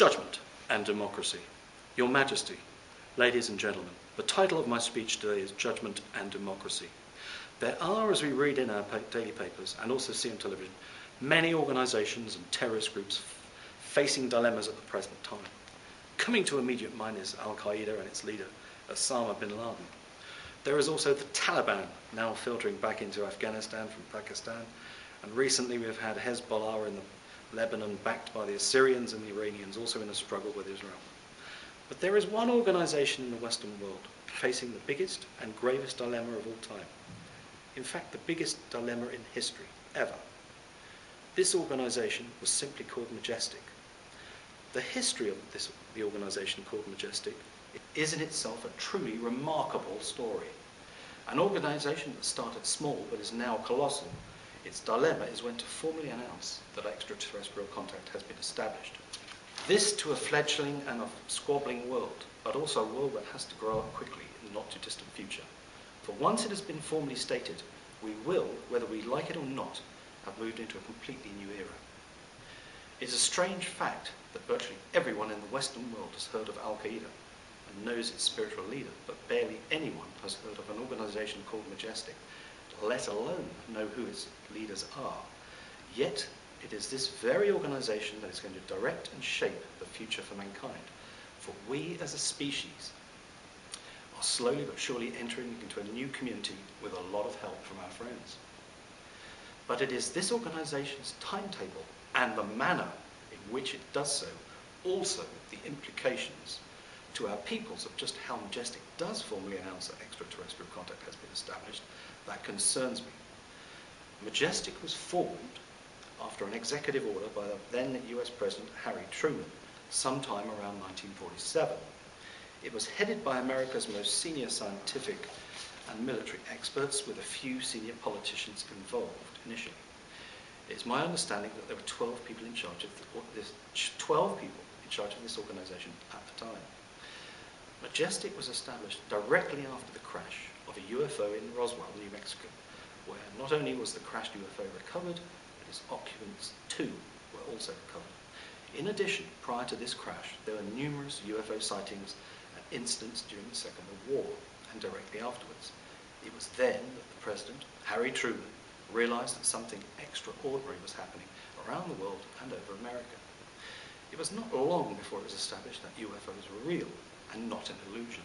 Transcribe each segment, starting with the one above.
Judgment and Democracy. Your Majesty, ladies and gentlemen, the title of my speech today is Judgment and Democracy. There are, as we read in our daily papers and also see on television, many organisations and terrorist groups facing dilemmas at the present time. Coming to immediate mind is Al-Qaeda and its leader, Osama bin Laden. There is also the Taliban, now filtering back into Afghanistan from Pakistan, and recently we've had Hezbollah in Lebanon, backed by the Assyrians and the Iranians, also in a struggle with Israel. But there is one organisation in the Western world facing the biggest and gravest dilemma of all time. In fact, the biggest dilemma in history, ever. This organisation was simply called Majestic. The history of the organisation called Majestic is in itself a truly remarkable story. An organisation that started small but is now colossal. Its dilemma is when to formally announce that extraterrestrial contact has been established. This to a fledgling and a squabbling world, but also a world that has to grow up quickly in the not too distant future. For once it has been formally stated, we will, whether we like it or not, have moved into a completely new era. It is a strange fact that virtually everyone in the Western world has heard of Al-Qaeda and knows its spiritual leader, but barely anyone has heard of an organisation called Majestic, let alone know who its leaders are. Yet, it is this very organisation that is going to direct and shape the future for mankind. For we as a species are slowly but surely entering into a new community with a lot of help from our friends. But it is this organisation's timetable and the manner in which it does so, also the implications to our peoples of just how Majestic does formally announce that extraterrestrial contact has been established, that concerns me. Majestic was formed after an executive order by the then US President Harry Truman, sometime around 1947. It was headed by America's most senior scientific and military experts, with a few senior politicians involved initially. It's my understanding that there were 12 people in charge of this organisation at the time. Majestic was established directly after the crash of a UFO in Roswell, New Mexico, where not only was the crashed UFO recovered, but its occupants too were also recovered. In addition, prior to this crash, there were numerous UFO sightings and incidents during the Second World War and directly afterwards. It was then that the President, Harry Truman, realised that something extraordinary was happening around the world and over America. It was not long before it was established that UFOs were real and not an illusion,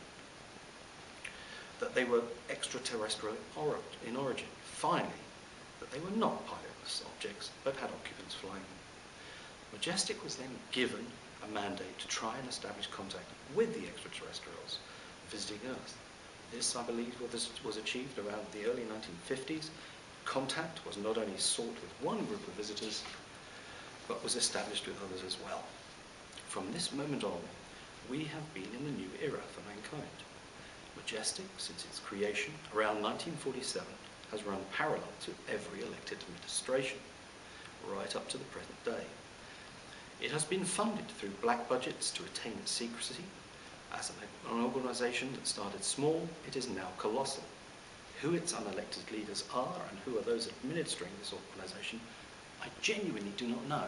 that they were extraterrestrial in origin. Finally, that they were not pilotless objects but had occupants flying them. Majestic was then given a mandate to try and establish contact with the extraterrestrials visiting Earth. This, I believe, was achieved around the early 1950s. Contact was not only sought with one group of visitors, but was established with others as well. From this moment on, we have been in a new era for mankind. Majestic, since its creation around 1947, has run parallel to every elected administration, right up to the present day. It has been funded through black budgets to attain its secrecy. As an organisation that started small, it is now colossal. Who its unelected leaders are and who are those administering this organisation, I genuinely do not know.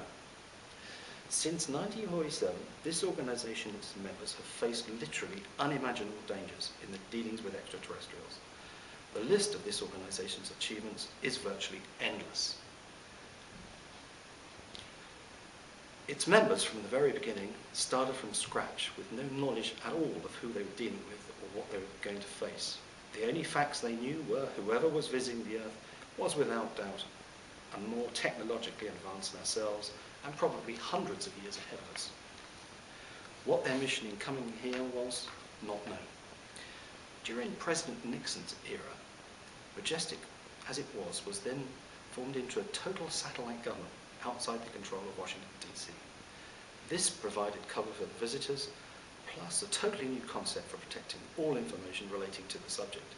Since 1947, this organisation and its members have faced literally unimaginable dangers in the dealings with extraterrestrials. The list of this organisation's achievements is virtually endless. Its members from the very beginning started from scratch with no knowledge at all of who they were dealing with or what they were going to face. The only facts they knew were whoever was visiting the Earth was without doubt and more technologically advanced than ourselves, and probably hundreds of years ahead of us. What their mission in coming here was, not known. During President Nixon's era, Majestic as it was then formed into a total satellite government outside the control of Washington, D.C. This provided cover for the visitors, plus a totally new concept for protecting all information relating to the subject.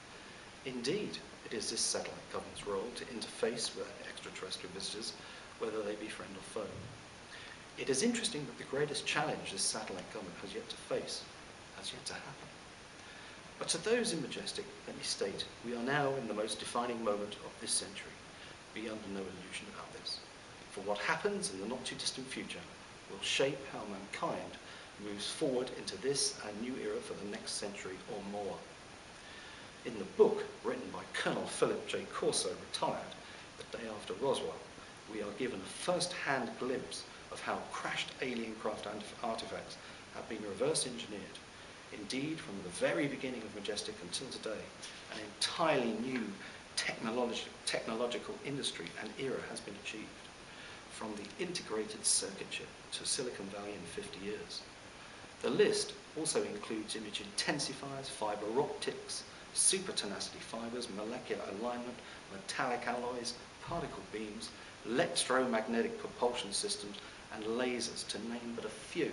Indeed, it is this satellite government's role to interface with extraterrestrial visitors, whether they be friend or foe. It is interesting that the greatest challenge this satellite government has yet to face has yet to happen. But to those in Majestic, let me state, we are now in the most defining moment of this century. Be under no illusion about this. For what happens in the not too distant future will shape how mankind moves forward into this and new era for the next century or more. In the book, written by Colonel Philip J. Corso, retired, the day after Roswell, we are given a first-hand glimpse of how crashed alien craft artifacts have been reverse engineered. Indeed, from the very beginning of Majestic until today, an entirely new technological industry and era has been achieved. From the integrated circuit chip to Silicon Valley in 50 years. The list also includes image intensifiers, fiber optics, super tenacity fibers, molecular alignment, metallic alloys, particle beams, electromagnetic propulsion systems, and lasers, to name but a few.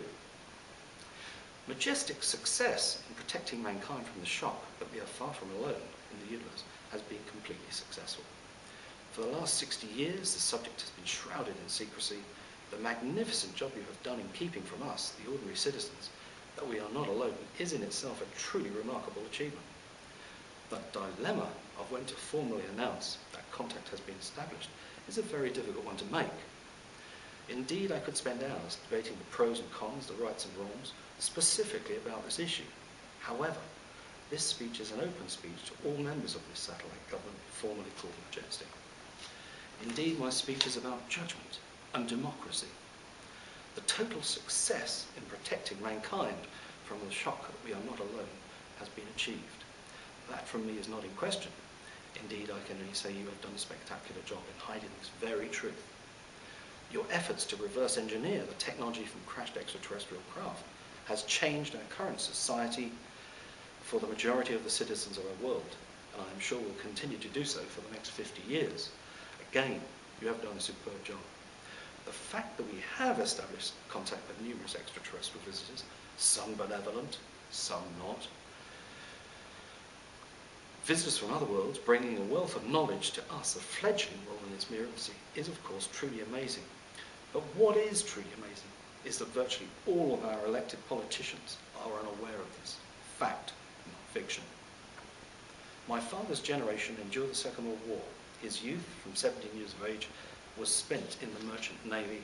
Majestic's success in protecting mankind from the shock that we are far from alone in the universe has been completely successful. For the last 60 years, the subject has been shrouded in secrecy. The magnificent job you have done in keeping from us, the ordinary citizens, that we are not alone is in itself a truly remarkable achievement. The dilemma of when to formally announce that contact has been established is a very difficult one to make. Indeed, I could spend hours debating the pros and cons, the rights and wrongs, specifically about this issue. However, this speech is an open speech to all members of this satellite government formally called Majestic. Indeed, my speech is about judgment and democracy. The total success in protecting mankind from the shock that we are not alone has been achieved. That from me is not in question. Indeed, I can only say you have done a spectacular job in hiding this very truth. Your efforts to reverse engineer the technology from crashed extraterrestrial craft has changed our current society for the majority of the citizens of our world, and I am sure will continue to do so for the next 50 years. Again, you have done a superb job. The fact that we have established contact with numerous extraterrestrial visitors, some benevolent, some not, visitors from other worlds bringing a wealth of knowledge to us, a fledgling world in its miracles, is of course truly amazing. But what is truly amazing is that virtually all of our elected politicians are unaware of this. Fact, not fiction. My father's generation endured the Second World War. His youth, from 17 years of age, was spent in the merchant navy,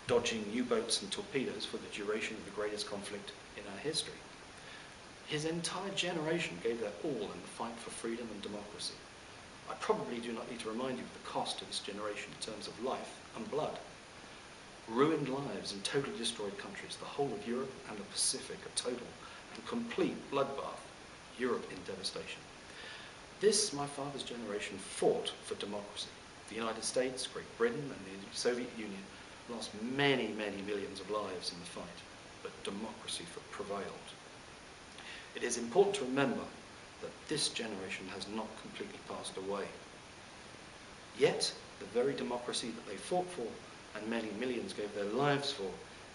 dodging U-boats and torpedoes for the duration of the greatest conflict in our history. His entire generation gave their all in the fight for freedom and democracy. I probably do not need to remind you of the cost of this generation in terms of life and blood. Ruined lives in totally destroyed countries, the whole of Europe and the Pacific, a total and complete bloodbath, Europe in devastation. This, my father's generation, fought for democracy. The United States, Great Britain and the Soviet Union lost many, many millions of lives in the fight, but democracy prevailed. It is important to remember that this generation has not completely passed away. Yet, the very democracy that they fought for and many millions gave their lives for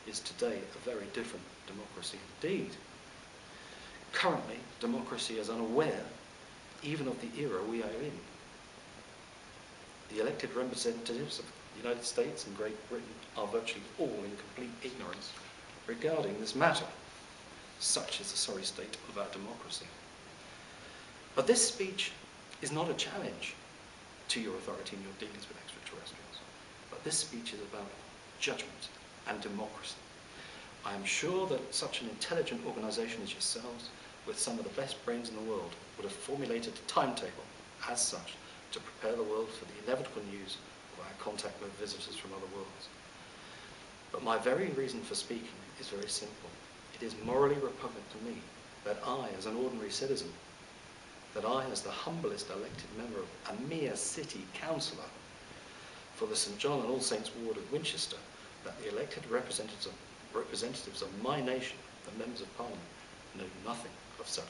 is today a very different democracy indeed. Currently, democracy is unaware even of the era we are in. The elected representatives of the United States and Great Britain are virtually all in complete ignorance regarding this matter. Such is the sorry state of our democracy. But this speech is not a challenge to your authority in your dealings with extraterrestrials. But this speech is about judgment and democracy. I am sure that such an intelligent organisation as yourselves, with some of the best brains in the world, would have formulated a timetable as such to prepare the world for the inevitable news of our contact with visitors from other worlds. But my very reason for speaking is very simple. It is morally repugnant to me that I, as an ordinary citizen, that I, as the humblest elected member of a mere city councillor for the St John and All Saints ward of Winchester, that the elected representatives of my nation, the members of Parliament, know nothing of such